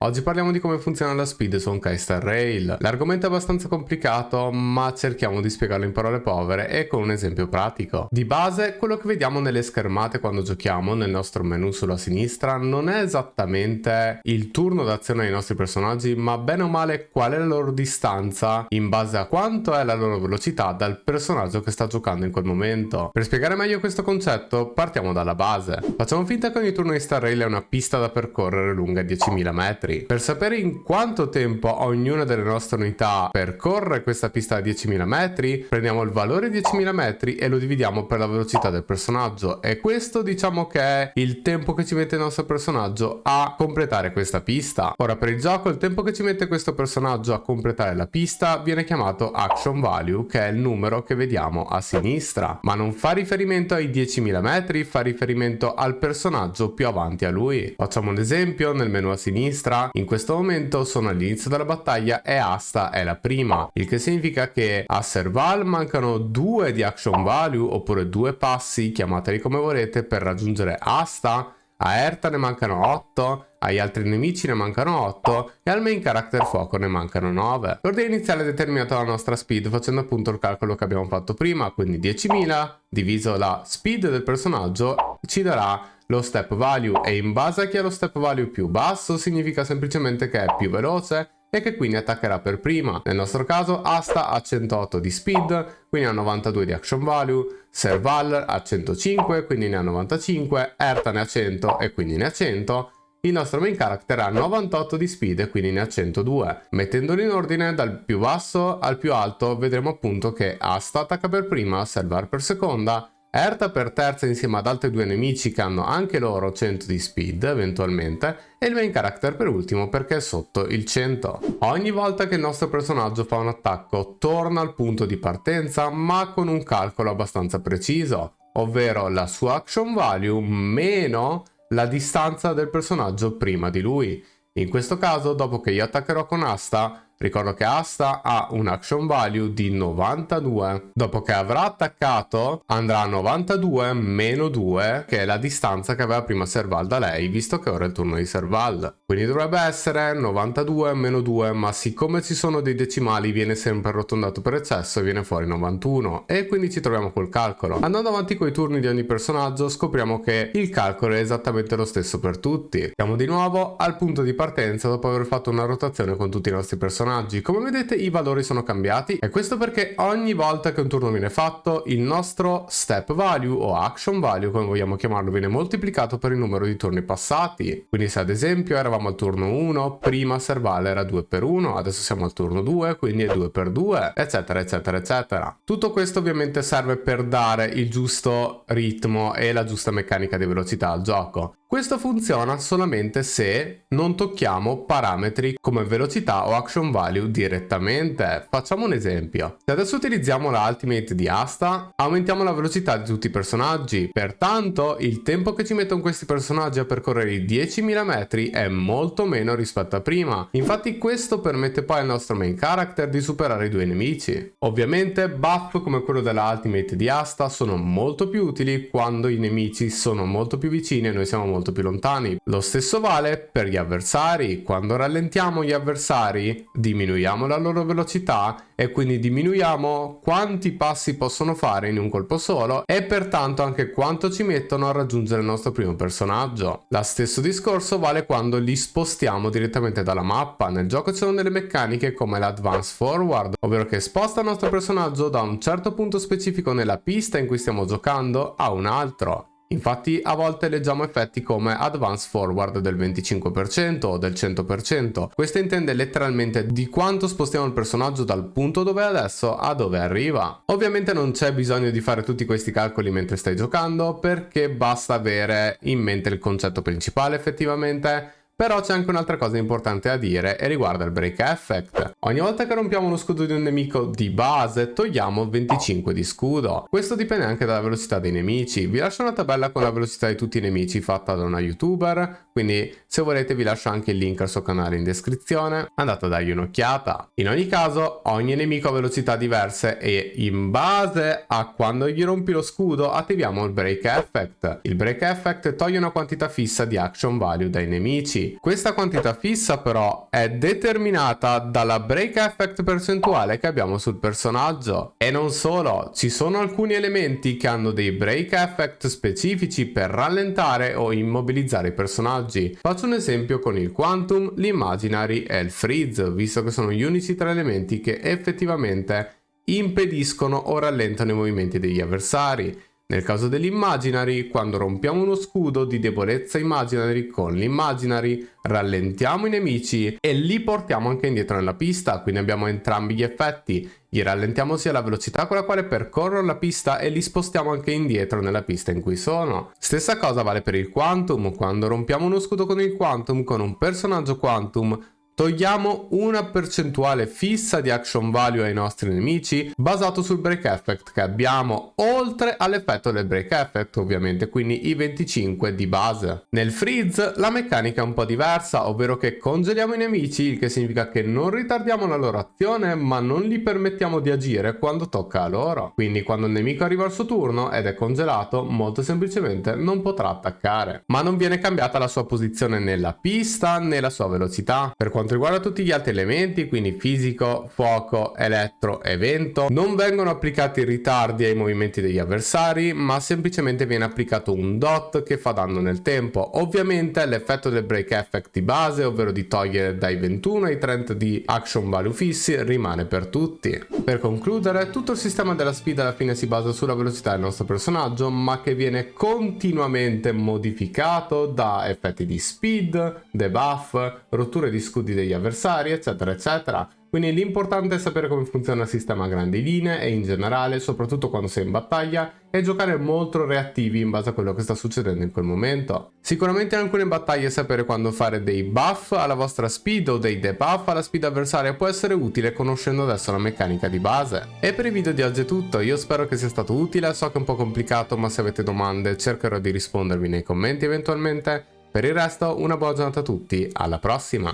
Oggi parliamo di come funziona la speed su un Star Rail. L'argomento è abbastanza complicato, ma cerchiamo di spiegarlo in parole povere e con un esempio pratico. Di base, quello che vediamo nelle schermate quando giochiamo nel nostro menu sulla sinistra non è esattamente il turno d'azione dei nostri personaggi, ma bene o male qual è la loro distanza in base a quanto è la loro velocità dal personaggio che sta giocando in quel momento. Per spiegare meglio questo concetto, partiamo dalla base. Facciamo finta che ogni turno di Star Rail è una pista da percorrere lunga 10.000 metri. Per sapere in quanto tempo ognuna delle nostre unità percorre questa pista da 10.000 metri, prendiamo il valore 10.000 metri e lo dividiamo per la velocità del personaggio, e questo diciamo che è il tempo che ci mette il nostro personaggio a completare questa pista. Ora, per il gioco il tempo che ci mette questo personaggio a completare la pista viene chiamato action value, che è il numero che vediamo a sinistra, ma non fa riferimento ai 10.000 metri, fa riferimento al personaggio più avanti a lui. Facciamo un esempio nel menu a sinistra. In questo momento sono all'inizio della battaglia e Asta è la prima, il che significa che a Serval mancano 2 di action value, oppure 2 passi, chiamateli come volete, per raggiungere Asta. A Erta ne mancano 8, agli altri nemici ne mancano 8 e al main character fuoco ne mancano 9. L'ordine iniziale è determinato dalla nostra speed facendo appunto il calcolo che abbiamo fatto prima, quindi 10.000 diviso la speed del personaggio ci darà lo step value, e in base a chi ha lo step value più basso significa semplicemente che è più veloce e che quindi attaccherà per prima. Nel nostro caso Asta ha 108 di speed, quindi ha 92 di action value, Serval ha 105, quindi ne ha 95, Erta ne ha 100 e quindi ne ha 100. Il nostro main character ha 98 di speed e quindi ne ha 102. Mettendoli in ordine dal più basso al più alto vedremo appunto che Asta attacca per prima, Serval per seconda, Erta per terza insieme ad altri 2 nemici che hanno anche loro 100 di speed eventualmente, e il main character per ultimo perché è sotto il 100. Ogni volta che il nostro personaggio fa un attacco torna al punto di partenza, ma con un calcolo abbastanza preciso, ovvero la sua action value meno la distanza del personaggio prima di lui. In questo caso, dopo che io attaccherò con Asta, ricordo che Asta ha un action value di 92. Dopo che avrà attaccato andrà a 92 meno 2, che è la distanza che aveva prima Serval da lei, visto che ora è il turno di Serval. Quindi dovrebbe essere 92 meno 2, ma siccome ci sono dei decimali viene sempre arrotondato per eccesso e viene fuori 91, e quindi ci troviamo col calcolo. Andando avanti con i turni di ogni personaggio scopriamo che il calcolo è esattamente lo stesso per tutti. Siamo di nuovo al punto di partenza dopo aver fatto una rotazione con tutti i nostri personaggi. Come vedete i valori sono cambiati, e questo perché ogni volta che un turno viene fatto il nostro step value o action value, come vogliamo chiamarlo, viene moltiplicato per il numero di turni passati. Quindi se ad esempio eravamo al turno 1, prima Serval era 2x1, adesso siamo al turno 2, quindi è 2x2, eccetera eccetera eccetera. Tutto questo ovviamente serve per dare il giusto ritmo e la giusta meccanica di velocità al gioco. Questo funziona solamente se non tocchiamo parametri come velocità o action value direttamente. Facciamo un esempio. Se adesso utilizziamo la ultimate di Asta, aumentiamo la velocità di tutti i personaggi. Pertanto il tempo che ci mettono questi personaggi a percorrere i 10.000 metri è molto meno rispetto a prima. Infatti questo permette poi al nostro main character di superare i 2 nemici. Ovviamente buff come quello della ultimate di Asta sono molto più utili quando i nemici sono molto più vicini e noi siamo molto più lontani. Lo stesso vale per gli avversari. Quando rallentiamo gli avversari diminuiamo la loro velocità e quindi diminuiamo quanti passi possono fare in un colpo solo, e pertanto anche quanto ci mettono a raggiungere il nostro primo personaggio. Lo stesso discorso vale quando li spostiamo direttamente dalla mappa. Nel gioco ci sono delle meccaniche come l'advance forward, ovvero che sposta il nostro personaggio da un certo punto specifico nella pista in cui stiamo giocando a un altro. Infatti a volte leggiamo effetti come advance forward del 25% o del 100%. Questo intende letteralmente di quanto spostiamo il personaggio dal punto dove è adesso a dove arriva. Ovviamente non c'è bisogno di fare tutti questi calcoli mentre stai giocando, perché basta avere in mente il concetto principale effettivamente. Però c'è anche un'altra cosa importante da dire e riguarda il break effect. Ogni volta che rompiamo lo scudo di un nemico di base togliamo 25 di scudo. Questo dipende anche dalla velocità dei nemici. Vi lascio una tabella con la velocità di tutti i nemici fatta da una youtuber, quindi se volete vi lascio anche il link al suo canale in descrizione, andate a dargli un'occhiata. In ogni caso ogni nemico ha velocità diverse e in base a quando gli rompi lo scudo attiviamo il break effect. Il break effect toglie una quantità fissa di action value dai nemici. Questa quantità fissa però è determinata dalla break effect percentuale che abbiamo sul personaggio. E non solo, ci sono alcuni elementi che hanno dei break effect specifici per rallentare o immobilizzare i personaggi. Faccio un esempio con il Quantum, l'Imaginary e il Freeze, visto che sono gli unici tre elementi che effettivamente impediscono o rallentano i movimenti degli avversari. Nel caso dell'Imaginary, quando rompiamo uno scudo di debolezza Imaginary con l'Imaginary, rallentiamo i nemici e li portiamo anche indietro nella pista, quindi abbiamo entrambi gli effetti. Gli rallentiamo sia la velocità con la quale percorrono la pista e li spostiamo anche indietro nella pista in cui sono. Stessa cosa vale per il Quantum, quando rompiamo uno scudo con il Quantum con un personaggio Quantum, togliamo una percentuale fissa di action value ai nostri nemici basato sul break effect che abbiamo, oltre all'effetto del break effect ovviamente, quindi i 25 di base. Nel freeze la meccanica è un po' diversa, ovvero che congeliamo i nemici, il che significa che non ritardiamo la loro azione ma non gli permettiamo di agire quando tocca a loro. Quindi quando il nemico arriva al suo turno ed è congelato, molto semplicemente non potrà attaccare. Ma non viene cambiata la sua posizione nella pista né la sua velocità. Per quanto riguarda tutti gli altri elementi, quindi fisico, fuoco, elettro e vento, non vengono applicati ritardi ai movimenti degli avversari, ma semplicemente viene applicato un dot che fa danno nel tempo. Ovviamente l'effetto del break effect di base, ovvero di togliere dai 21 ai 30 di action value fissi, rimane per tutti. Per concludere, tutto il sistema della speed alla fine si basa sulla velocità del nostro personaggio, ma che viene continuamente modificato da effetti di speed, debuff, rotture di scudi degli avversari, eccetera eccetera. Quindi l'importante è sapere come funziona il sistema a grandi linee e in generale, soprattutto quando sei in battaglia, e giocare molto reattivi in base a quello che sta succedendo in quel momento. Sicuramente in alcune battaglie sapere quando fare dei buff alla vostra speed o dei debuff alla speed avversaria può essere utile conoscendo adesso la meccanica di base. E per il video di oggi è tutto, io spero che sia stato utile, so che è un po' complicato ma se avete domande cercherò di rispondervi nei commenti eventualmente. Per il resto una buona giornata a tutti, alla prossima!